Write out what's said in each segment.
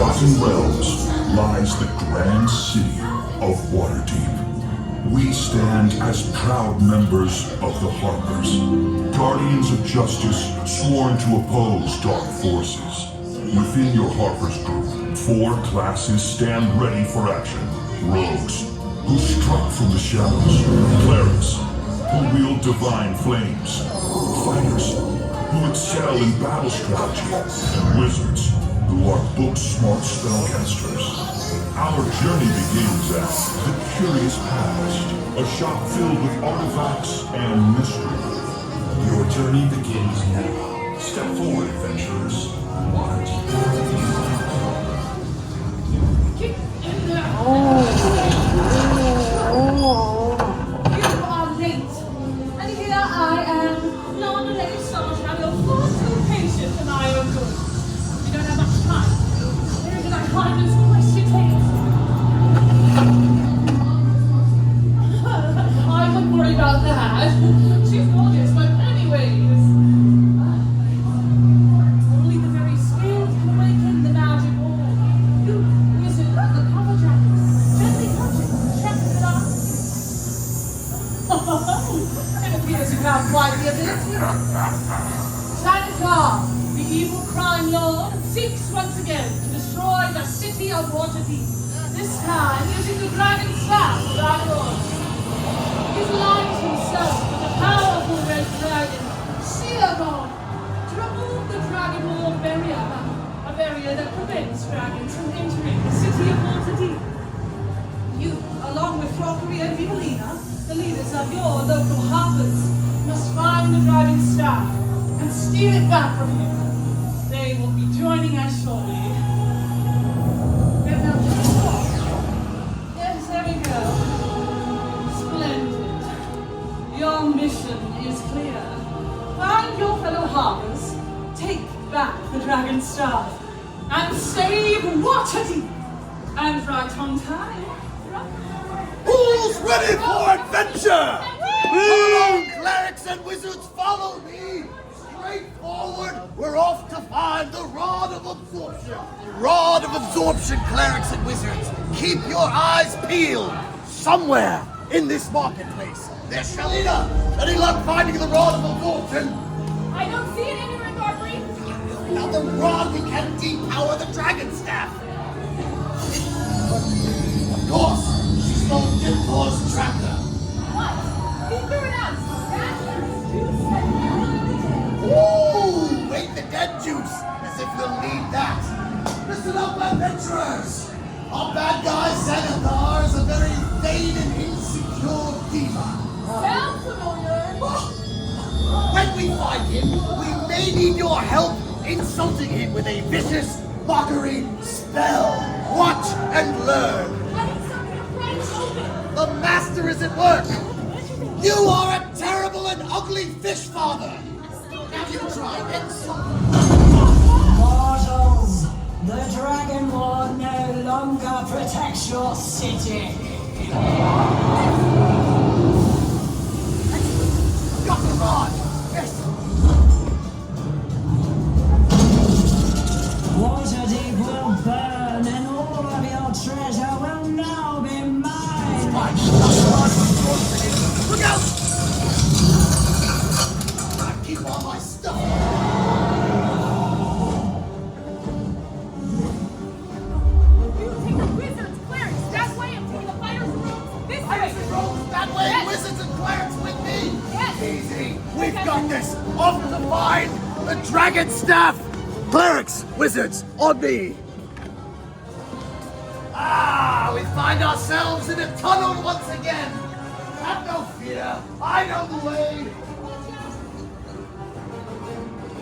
Forgotten Realms lies the grand city of Waterdeep. We stand as proud members of the Harpers, guardians of justice sworn to oppose dark forces. Within your Harpers group, 4 classes stand ready for action. Rogues, who strike from the shadows. Clerics, who wield divine flames. Fighters, who excel in battle strategy. And wizards, who are book-smart spellcasters. Our journey begins at the Curious Past, a shop filled with artifacts and mystery. Your journey begins now. Step forward, adventurers. You are late, and here I am, non-late soldier. You're far too patient for my own good. We don't have much time. Where did I find this question tail? I wouldn't worry about that. She's gorgeous, but anyways. Only the very skilled can awaken the magic orb. You wizard of the cover jackets. Gently touch it. Check it out. It appears you have quite the ability. Sanitar, the evil crime lord, seeks once again to destroy the city of Waterdeep. This time using the dragon staff of our lord. He's aligned himself with the powerful red dragon, Seagon, to remove the dragon lord barrier, a barrier that prevents dragons from entering the city of Waterdeep. You, along with Crockery and Violina, the leaders of your local Harpers, must find the dragon staff and steal it back from him. They will be joining us shortly. Yes, there we go. Splendid. Your mission is clear. Find your fellow Harpers, take back the dragon staff, and save Waterdeep. And right on time. Who's ready for adventure? Come along, clerics and wizards, follow me! Straight forward, we're off to find the Rod of Absorption. Rod of Absorption, clerics and wizards. Keep your eyes peeled. Somewhere in this marketplace. There's Shalina. Any luck finding the Rod of Absorption? I don't see it anywhere, Darkly. Now the rod, we can depower the dragon staff. Of course. Stole Dimpor's tracker. What? He threw it out. Ooh, wait the dead juice, as if we'll need that. Listen up, adventurers. Our bad guy, Xanathar, is a very vain and insecure diva. Sounds familiar. When we find him, we may need your help insulting him with a vicious mockery spell. Watch and learn. The master is at work. You are a terrible and ugly fish father. Now you try and Mortals, the Dragon Lord no longer protects your city. got the rod. Yes. Waterdeep will burn, and all of your treasure will now be mine. Fine. Look out! I keep all my stuff. You take the wizards, clerics, that way. I'm taking the fighters' rooms this way. That way, Yes. wizards and clerics with me. Yes. Easy. We've got this. Off to find the dragon staff. Clerics, wizards, on me. Ah, we find ourselves in a tunnel once again. Have no fear. I know the way.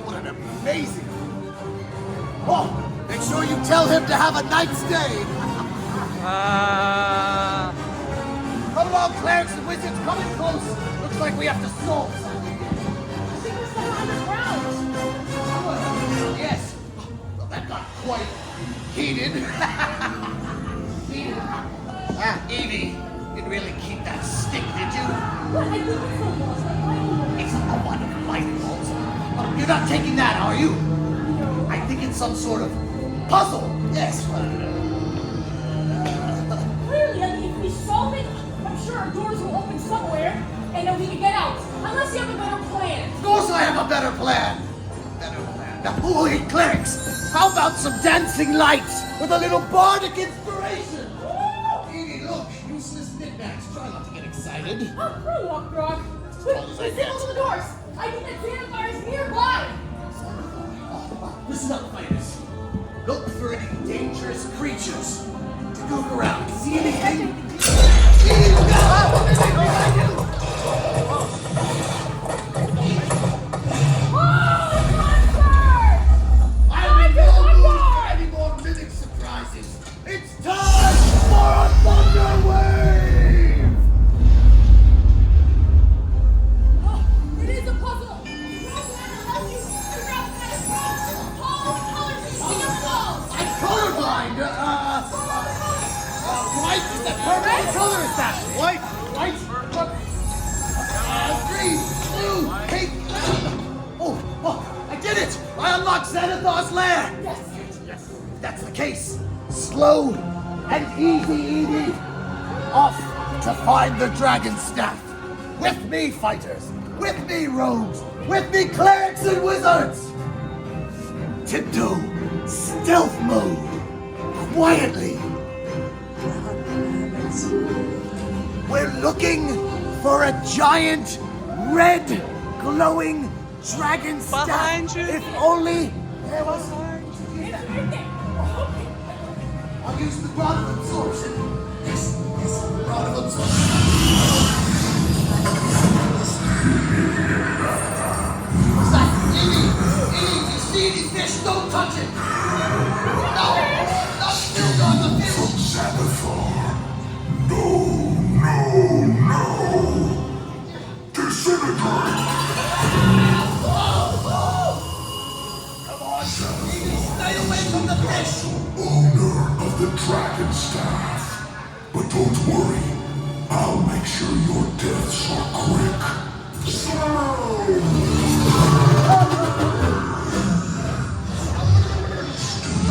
What an amazing. Oh, make sure you tell him to have a nice day. Come along, clerics and wizards, coming close. Looks like we have to solve something. I think we're still underground. Yes. Well, that got quite heated. Heated. Ah, Evie, you really keep that stick, did you? What? I think it's so lost. It's a one of lightning bolts. Oh, you're not taking that, are you? I think it's some sort of puzzle. Yes, Clearly, I mean, if we solve it, I'm sure our doors will open somewhere, and then we can get out. Unless you have a better plan. Of course I have a better plan. Now, holy clerics, how about some dancing lights with a little bardic inspiration? Edie, look, useless knickknacks. Try not to get excited. Oh, crew walk, Brock. Wait, stand over the doors. I think that Xanathar is nearby. Listen up, fighters. Look for any dangerous creatures to look around. See anything? Edie, look out! Anything behind you? Any more mimic surprises? It's time for a thunder wave! Oh, it is a puzzle. I'm colorblind! White? Is that purple? What color is that? White? Green, blue, pink. Oh, I did it! I unlocked Xanathar's lair! Yes. If that's the case, slow and easy, Edie. Off to find the dragon staff. With me, fighters. With me, rogues. With me, clerics and wizards. Tiptoe, stealth mode. Quietly. We're looking for a giant, red, glowing dragon staff. Behind you. If only there was. I'll use the rod of absorption. Yes, rod of absorption. What's that? Edie, you see any fish? Don't touch it. No, still not the fish. From Xanathar. No. Disintegrate. Come on, Edie, stay away from the fish. Owner of the dragon staff. But don't worry, I'll make sure your deaths are quick. Slow! Do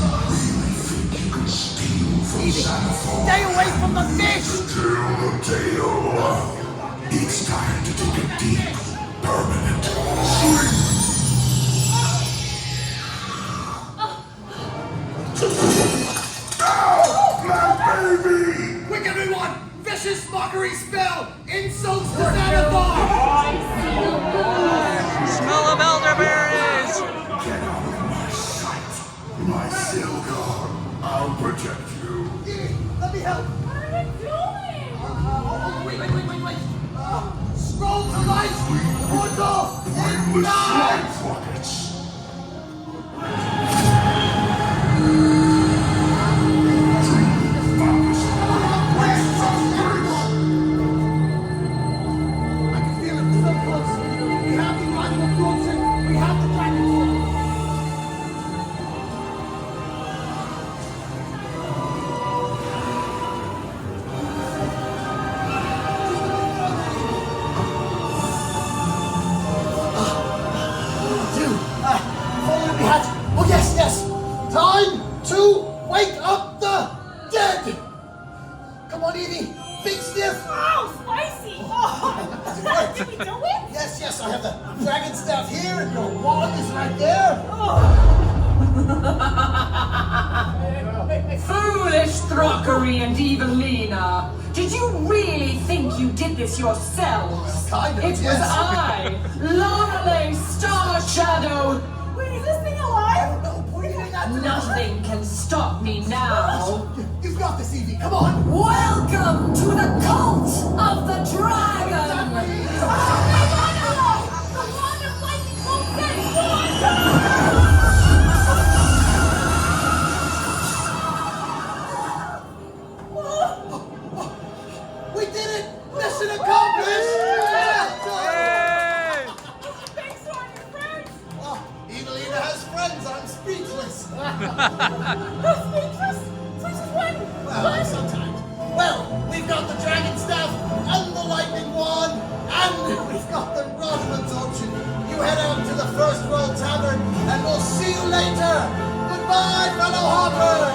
you really think you can steal from Xanathar? Stay away from the fish. Till the tail. It's time to take a deep, permanent sleep. My baby! Quick, everyone! Vicious mockery spell! Insults to Xanathar! Smell of elderberries! Get out of my sight, my Silgar. I'll protect you. Edie, let me help! What are you doing? Wait. Scroll to light! Portal! Mindless Ignite! slime rockets. I can feel it so close. We have the rod of absorption. We have the dragon sword. Oh, yes. Time to wake up the dead. Come on, Edie. Big sniff. Oh, spicy! Oh, did we do it? Yes. I have the dragon staff here, and your wand is right there. Foolish Throckery and Evelina! Did you really think you did this yourselves? Kind of, It was yes. I, Lorelei Star Shadow! Wait, is this thing alive? No, pointing at the Nothing can stop me now! You've got this, Evie. Come on. Welcome to the cult of the dragon! The wand of lightning won't get We did it. Mission accomplished. Hey! Thanks to our new friends! Oh, Evelina has friends. I'm speechless. Speechless? Since when? Well, sometimes. Well, we've got the dragon staff and the lightning wand, and we've got the rod of absorption. You head out to the First World Tavern, and we'll see you later. Goodbye, fellow Harpers.